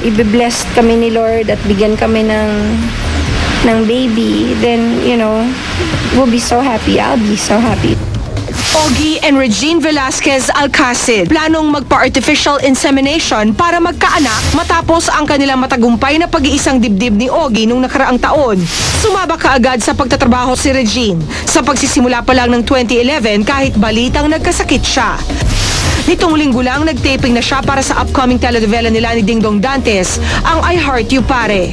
ibe-blessed kami ni Lord at bigyan kami ng baby, then, you know, we'll be so happy. I'll be so happy. Ogie and Regine Velasquez Alcacid planong magpa-artificial insemination para magkaanak matapos ang kanilang matagumpay na pag-iisang dibdib ni Ogie nung nakaraang taon. Sumaba kaagad sa pagtatrabaho si Regine sa pagsisimula pa lang ng 2011 kahit balitang nagkasakit siya. Nitong linggo lang nag-taping na siya para sa upcoming telenovela nila ni Dingdong Dantes, ang I Heart You Pare.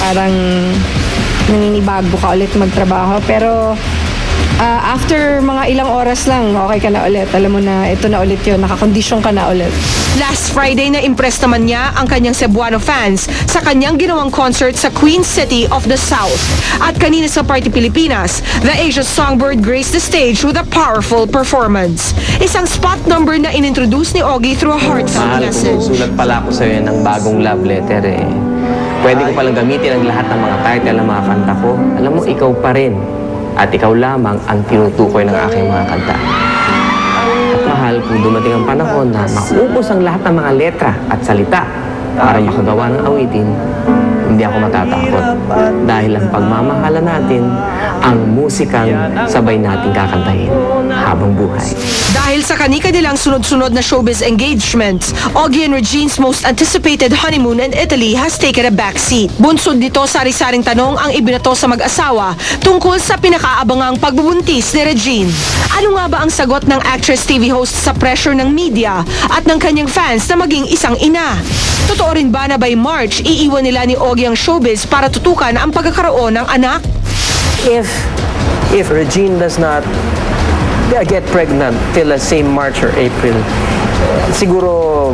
Parang naninibago ka ulit magtrabaho, pero after mga ilang oras lang, okay ka na ulit. Alam mo na, ito na ulit yun. Nakakondisyon ka na ulit. Last Friday na impress naman niya ang kanyang Cebuano fans sa kanyang ginawang concert sa Queen City of the South. At kanina sa Party Pilipinas, the Asia Songbird graced the stage with a powerful performance. Isang spot number na inintroduce ni Ogie through a heartfelt message. Sulat pala ako sa'yo ng bagong love letter eh. Pwede ko palang gamitin ang lahat ng mga title ng mga kanta ko. Alam mo, ikaw pa rin. At ikaw lamang ang tinutukoy ng aking mga kanta. At mahal, kung dumating ang panahon na maubos ang lahat ng mga letra at salita para makagawa ng awitin, hindi ako matatakot. Dahil ang pagmamahala natin, ang musikang sabay nating kakantahin habang buhay. Dahil sa kani-kanilang sunod-sunod na showbiz engagements, Ogie and Regine's most anticipated honeymoon in Italy has taken a backseat. Bunsod nito sari-saring tanong ang ibinato sa mag-asawa tungkol sa pinakaabangang pagbubuntis ni Regine. Ano nga ba ang sagot ng actress TV host sa pressure ng media at ng kanyang fans na maging isang ina? Totoo rin ba na by March, iiwan nila ni Ogie ang showbiz para tutukan ang pagkakaroon ng anak? If Regine does not get pregnant till say March or April, siguro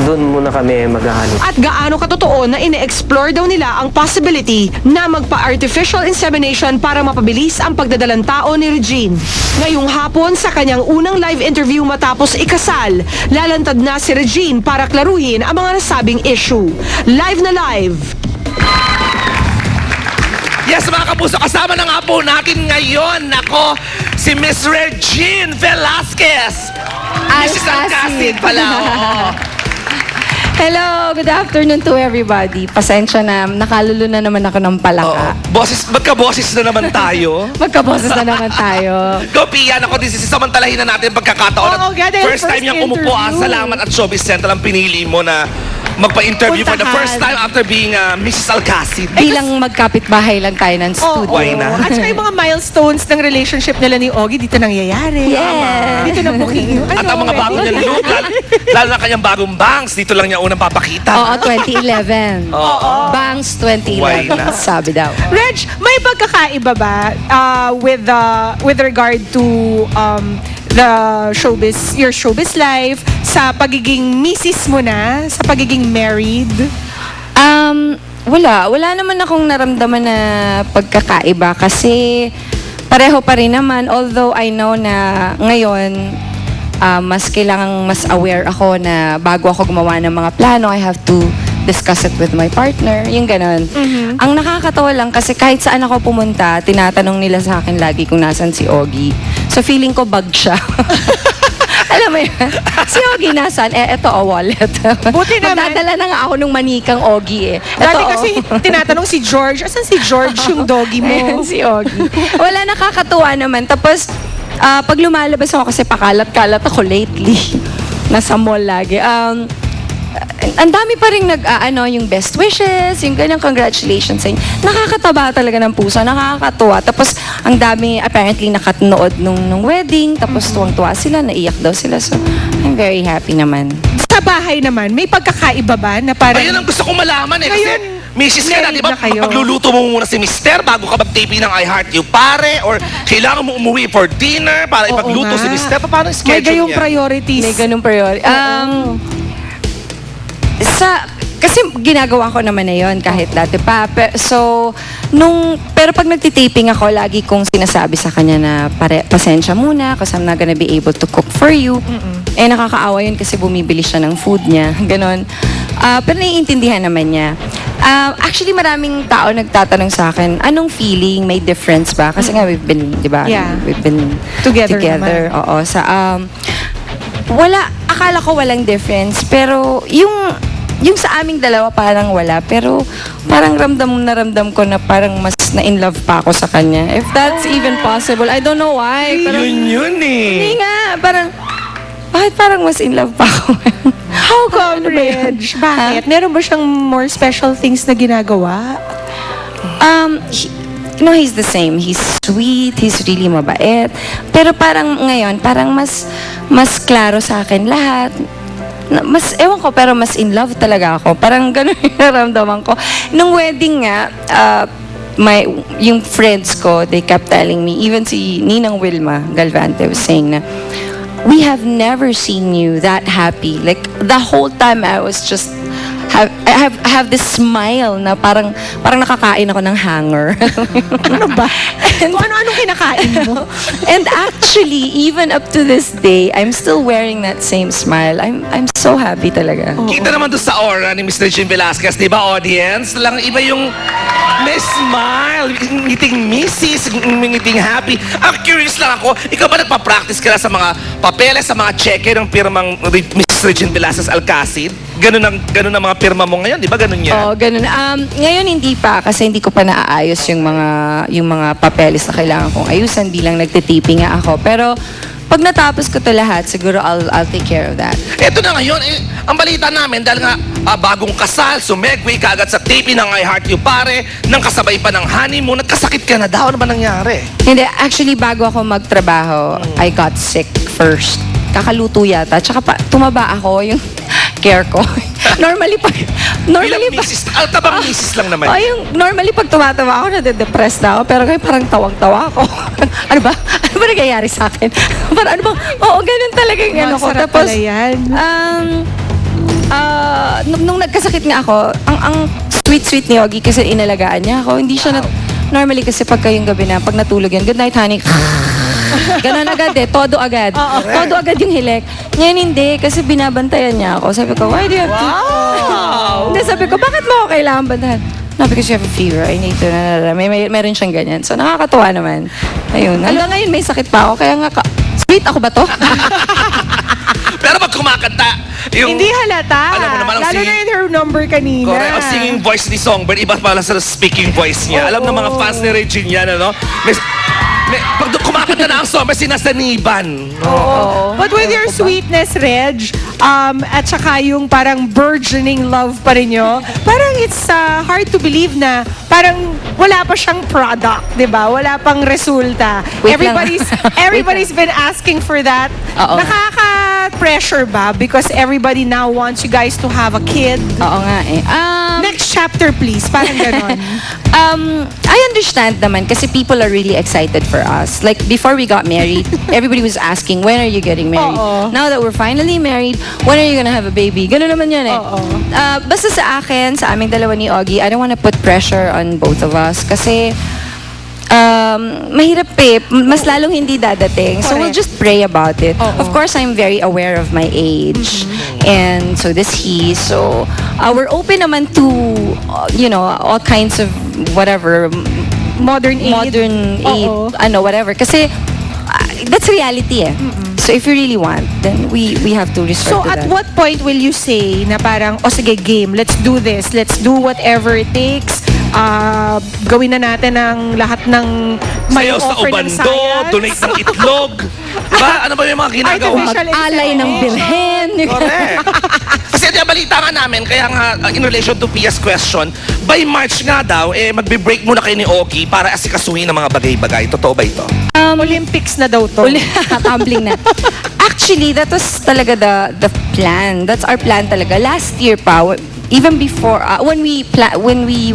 doon muna kami maghahanap. At gaano katotoo na ine-explore daw nila ang possibility na magpa-artificial insemination para mapabilis ang pagdadalang tao ni Regine. Ngayong hapon sa kanyang unang live interview matapos ikasal, lalantad na si Regine para klaruhin ang mga nasabing issue. Live na live! Yes, mga kapuso, kasama na nga po natin ngayon, ako, si Miss Regine Velasquez. Mrs. Alcacid pala, oo. Hello, good afternoon to everybody. Pasensya na, nakalulo na naman ako ng palaka. Magka-boses na naman tayo. Magkaboses na naman tayo. Go, Pia. Ako, samantalahin na natin pagkakataon. Oo, At dahil first time niyang umupo. Salamat at Showbiz Central ang pinili mo na magpa-interview for the first time after being Mrs. Alcacid. Bilang magkapit-bahay lang tayo ng studio. Why not? At saka yung mga milestones ng relationship nila ni Ogie dito nangyayari. Yes. Dito na booking. At ang mga bagong niyang look, lalo na kanyang bagong bangs, dito lang niya unang papakita. Oo, 2011. Oo. Bangs Why 2011. not? Sabi daw. Reg, may pagkakaiba ba with regard to the showbiz, your showbiz life, sa pagiging misis mo na, sa pagiging married? Wala naman akong naramdaman na pagkakaiba kasi pareho pa rin naman. Although I know na ngayon, mas aware ako na bago ako gumawa ng mga plano, I have to discuss it with my partner, yung ganon. Ang nakakatawa lang kasi kahit saan ako pumunta, tinatanong nila sa akin lagi kung nasan si Ogie. So feeling ko bag siya. Alam mo yun? Si Ogie nasan? Eto wallet. Buti naman. Magdadala na nga ako nung manikang Ogie Dati kasi tinatanong si George, asan si George yung doggy mo? Ayan, si Ogie. Wala, nakakatuwa naman. Tapos, pag lumalabas ako kasi pakalat-kalat ako lately. Nasa mall lagi. Ang dami pa rin yung best wishes, yung ganyan, congratulations sa inyo. Nakakataba talaga ng puso, nakakatuwa. Tapos, ang dami apparently nakanood nung wedding, tapos tuwang-tuwa sila, naiyak daw sila. So, I'm very happy naman. Sa bahay naman, may pagkakaiba ba na parang... Ayun ang gusto kong malaman eh. Kasi, Ngayon, Mrs. ka na, di ba? married na kayo. Magluluto mo muna si Mister bago ka mag-taping ng I Heart You Pare? Or kailangan mo umuwi for dinner para Oo ipagluto nga. si Mister? Paano yung May schedule gayong niya? priorities. May ganung priority. Kasi ginagawa ko naman na yun kahit dati pa. Pero pag nagtitaping ako, lagi kong sinasabi sa kanya na pasensya muna kasi I'm not gonna be able to cook for you. Nakakaawa yun kasi bumibili siya ng food niya. Ganon. Pero naiintindihan naman niya. Actually, maraming tao nagtatanong sa akin, anong feeling? May difference ba? Kasi nga, we've been, di ba? Yeah. We've been Together together. naman. Oo. Akala ko walang difference. Pero yung sa aming dalawa parang wala, pero parang ramdam ko na parang mas na-in love pa ako sa kanya. If that's even possible. I don't know why. Parang, Yun hindi eh. nga, parang, bakit parang mas in love pa ako? How come, Ano ba yun? Reg? Bakit? Meron ba siyang more special things na ginagawa? He's the same. He's sweet, he's really mabait. Pero parang ngayon, parang mas klaro sa akin lahat. Ewan ko, pero mas in love talaga ako. Parang ganun yung naramdaman ko. Nung wedding nga, yung friends ko, they kept telling me, even si Ninang Wilma Galvante was saying na, we have never seen you that happy. Like, the whole time I was just, I have this smile na parang nakakain ako ng hanger. Ano ba? Kung ano-anong kinakain mo? And actually, even up to this day, I'm still wearing that same smile. I'm so happy talaga. Kita naman doon sa aura ni Mr. Jim Velasquez, di ba, audience? Lang iba yung may smile, ngiting misis, ngiting happy. Curious lang ako, ikaw ba nagpa-practice ka na sa mga papeles, sa mga cheque ng pirmang Mr. Jim Velasquez Alcacid? Ganun ang mga pirma mo ngayon, di ba? Ganun yan? Oo, ganun. Ngayon hindi pa kasi hindi ko pa naaayos yung mga papeles na kailangan kong ayusan bilang nagtitiping nga ako. Pero pag natapos ko to lahat, siguro I'll take care of that. Eto na ngayon, ang balita namin, dahil nga bagong kasal, sumegway ka agad sa taping ng I Heart You Pare, nang kasabay pa ng honeymoon, nagkasakit ka na daw. Ano ba nangyari? Hindi, actually bago ako magtrabaho, I got sick first. Kakaluto yata. Tsaka tumaba ako yung care ko. Normally Bilang misis, altabang misis lang naman. Normally pag tumatawa ako, nade-depressed na ako. Pero ngayon parang tawag-tawa ako. Ano ba? Ano ba nangyayari sa akin? Parang ano bang, oo, ganun talaga yung ano ko. Masarap pala yan. Nung nagkasakit nga ako, ang sweet-sweet ni Ogie kasi inalagaan niya ako. Hindi siya normally kasi pag kayong gabi na, pag natulog yan, good night honey. Ganon agad todo agad. Todo agad yung hilik. Ngayon hindi, kasi binabantayan niya ako. Sabi ko, why do you have to? Wow! Hindi, sabi ko, bakit mo ako kailangan bantayan? No, because you have a fever. I need to, meron siyang ganyan. So, nakakatuwa naman. Ayun. Hanggang ngayon may sakit pa ako. Kaya nga, sweet ako ba to? Pero pag kumakanta, yung... Hindi halata. Alam mo naman ang Lalo na in her number kanina. Correct. Ang singing voice ni Songbird, iba pala sa speaking voice niya. Alam ng mga fans ni Regine yan, ano? Pag kumakanta na ang song, may sinasaniban. Oo. But with your sweetness, Reg, at saka yung parang burgeoning love pa rin nyo, parang it's hard to believe na parang wala pa siyang product, di ba? Wala pang resulta. Wait lang. Everybody's been asking for that. Oo. Nakaka-pressure ba? Because everybody now wants you guys to have a kid. Oo nga eh. Next chapter, please. Parang ganon. I understand naman kasi people are really excited for us. Like, before we got married, everybody was asking, when are you getting married? Oo. Now that we're finally married, when are you gonna have a baby? Ganun naman yan eh. Oo. Basta sa akin, sa aming dalawa ni Ogie, I don't wanna put pressure on both of us kasi mahirap eh. Mas lalong hindi dadating. So we'll Correct. just pray about it. Oo. Of course, I'm very aware of my age. And so does he. So we're open naman to, all kinds of whatever, Modern aid. Oo. Whatever. Kasi that's reality eh. So if you really want, then we have to resort So to at that. what point will you say na parang, sige, game, let's do this. Let's do whatever it takes. Gawin na natin ang lahat ng may Sayaw sa offer ng ubando, science. donate ng itlog. Diba? Ano ba yung mga ginagawa? Artificial Alay ng birhen. Correct. Kasi ito yung balita nga namin, kaya nga in relation to Pia's question, by March nga daw, magbe-break muna kayo ni Ogie para asikasuhin ang mga bagay-bagay. Totoo ba ito? Olympics na daw to. Tumbling na. Actually, that was talaga the plan. That's our plan talaga. Last year pa, even before, when we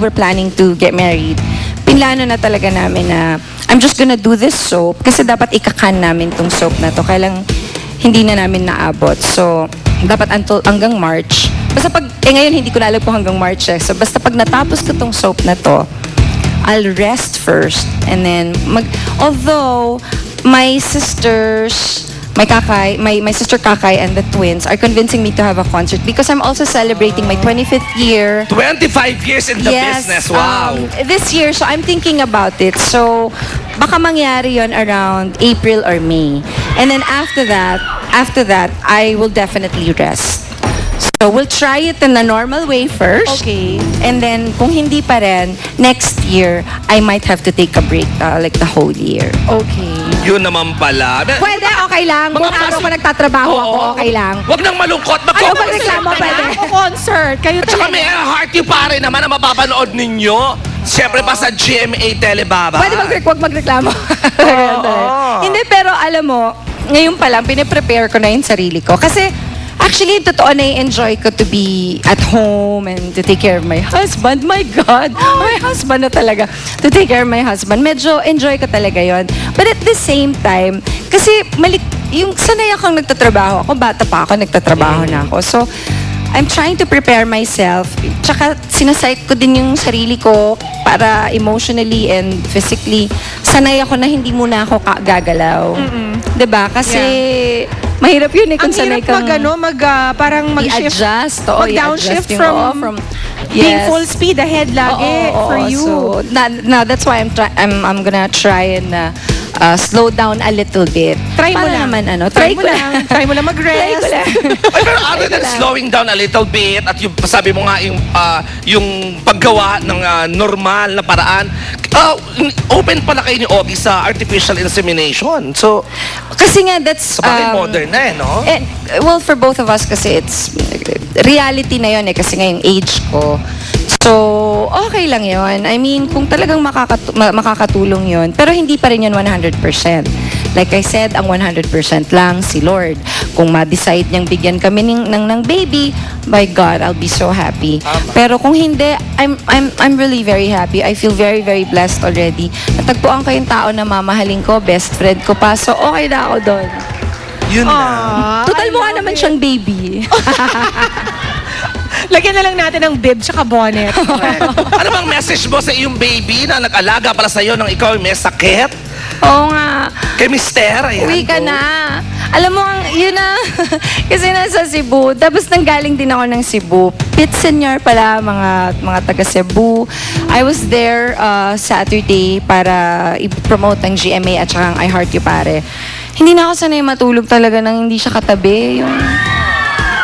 were planning to get married, pinlano na talaga namin na I'm just gonna do this soap kasi dapat ikakan namin tong soap na to. Kaya lang hindi na namin naabot. So, dapat hanggang March. Basta ngayon hindi ko na alam kung hanggang March eh. So, basta pag natapos ko tong soap na to, I'll rest first and then although my sisters, my sister Kakay and the twins are convincing me to have a concert because I'm also celebrating my 25th year. 25 years in the business. Wow. This year, so I'm thinking about it. So, baka mangyari yon around April or May. And then after that, I will definitely rest. So we'll try it in a normal way first. Okay. And then, kung hindi pa rin, next year, I might have to take a break, like the whole year. Okay. Yun naman pala. Pwede, okay lang. Kung Mga araw pasi- pa nagtatrabaho ako, Oo. okay lang. Huwag nang malungkot. Ayaw pag reklamo, pwede. Concert. Kayo At saka may Heart You Pare naman na mapapanood ninyo. Siyempre pa sa GMA Telebaba. Pwede wag magreklamo. Hindi, pero alam mo, ngayon pa lang, piniprepare ko na yung sarili ko. Kasi, actually, totoo na enjoy ko to be at home and to take care of my husband. My God, my husband na talaga. To take care of my husband. Medyo enjoy ko talaga yon. But at the same time, kasi yung sanay akong nagtatrabaho. Ako, bata pa ako, nagtatrabaho na ako. So, I'm trying to prepare myself. Tsaka sinasite ko din yung sarili ko para emotionally and physically sanay ako na hindi muna ako gagalaw. 'Di ba? Kasi mahirap yun eh kung Ang sanay hirap kang parang mag-shift. i-adjust. Mag-downshift i-adjust from being full speed ahead lagi for you. So, now that's why I'm gonna try and slow down a little bit. Try mo Para lang. naman, Try mo lang. Try mo lang mag-rest. Try ko lang. Ay, pero other than slowing down a little bit at yung sabi mo nga yung paggawa ng normal na paraan, open pala kayo ni Ogie sa artificial insemination. So, Kasi nga, that's... sa bagay modern na eh, no? And, well, for both of us kasi it's reality na yun eh kasi nga yung age ko. So, okay lang yun. I mean, kung talagang makakatulong yun, pero hindi pa rin yun 100%. Like I said, ang 100% lang si Lord. Kung ma-decide niyang bigyan kami ng baby, my God, I'll be so happy. Pero kung hindi, I'm really very happy. I feel very, very blessed already. Natagpuan ko yung tao na mamahalin ko, best friend ko pa. So, okay na ako doon. Yun na. Total mukha naman siyang baby. Lagyan na lang natin ng bib tsaka bonnet. Ano bang message mo sa iyong baby na nag-alaga para sa iyo nang ikaw ay may sakit? Oo nga. Kay Mister, ayan. Uwi ka na. Alam mo, yun na. Kasi nasa Cebu. Tapos nanggaling din ako ng Cebu. Pit Senior pala, mga taga Cebu. I was there Saturday para i-promote ang GMA at saka ang I Heart You Pare. Hindi na ako sanay matulog talaga nang hindi siya katabi.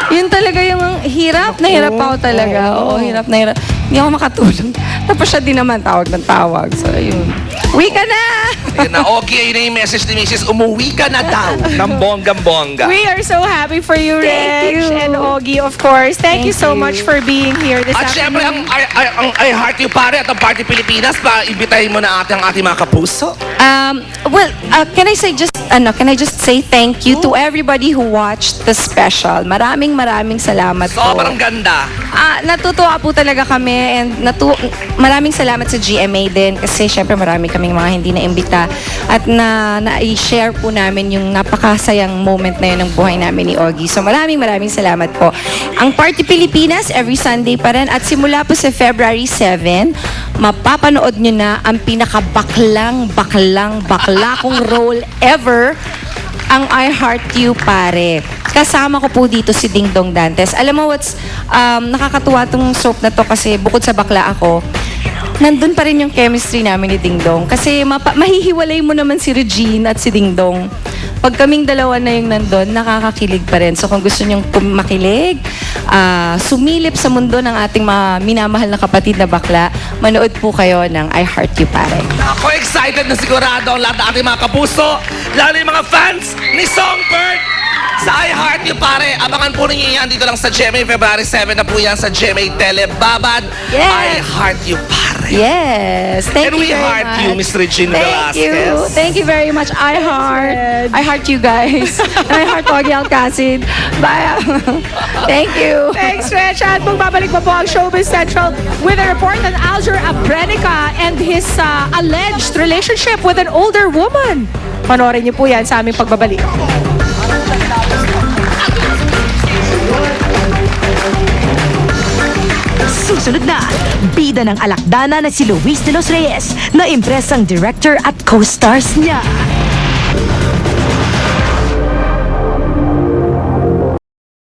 Yun talaga yung hirap na hirap ako talaga. Oo, hirap na hirap. Hindi ako makatulog. Tapos siya din naman tawag ng tawag. So, yun. Uwi ka na! Ayun na, Ogie, ayun na yung message ni Mrs. Umuwi ka na daw ng bonggang-bongga. We are so happy for you, Thank Reg you. and Ogie, of course. Thank you so Thank much you. for being here this At syempre, ang afternoon. I Heart You Pare at ang Party Pilipinas, pa-imbitahin mo na ating mga kapuso. Well, can I just say thank you to everybody who watched the special. Maraming salamat po. Sobrang ganda. Natutuwa po talaga kami and maraming salamat sa GMA din kasi syempre marami kaming mga hindi na-imbita at na-i-share po namin yung napakasayang moment na yun ng buhay namin ni Ogie. So maraming salamat po. Ang Party Pilipinas every Sunday pa rin at simula po sa February 7, mapapanood nyo na ang pinakabaklang kong role ever, ang I Heart You Pare. Kasama ko po dito si Ding Dong Dantes. Alam mo nakakatuwa tong soap na to kasi bukod sa bakla ako, nandun pa rin yung chemistry namin ni Ding Dong. Kasi mahihiwalay mo naman si Regine at si Ding Dong. Pag kaming dalawa na yung nandun, nakakakilig pa rin. So kung gusto nyong makilig, sumilip sa mundo ng ating mga minamahal na kapatid na bakla, manood po kayo ng I Heart You Pare. Ako excited na sigurado ang lahat ng ating mga kapuso, lalo yung mga fans ni Songbird sa I Heart You Pare. Abangan po ninyo yan dito lang sa GMA. February 7 na po yan sa GMA Telebabad. Yes. I Heart You Pare. Yes. Thank And you we very heart much. you, Miss Regine Thank Velasquez. you. Thank you very much. I heart you guys. I heart Ogie Alcacid. Bye. Thank you. Thanks, Reg. At magbabalik pa po ang Showbiz Central with a report on Alger Abrenica and his alleged relationship with an older woman. Panoorin niyo po yan sa aming pagbabalik. Susunod na, bida ng alakdana na si Luis de los Reyes na impresang director at co-stars niya.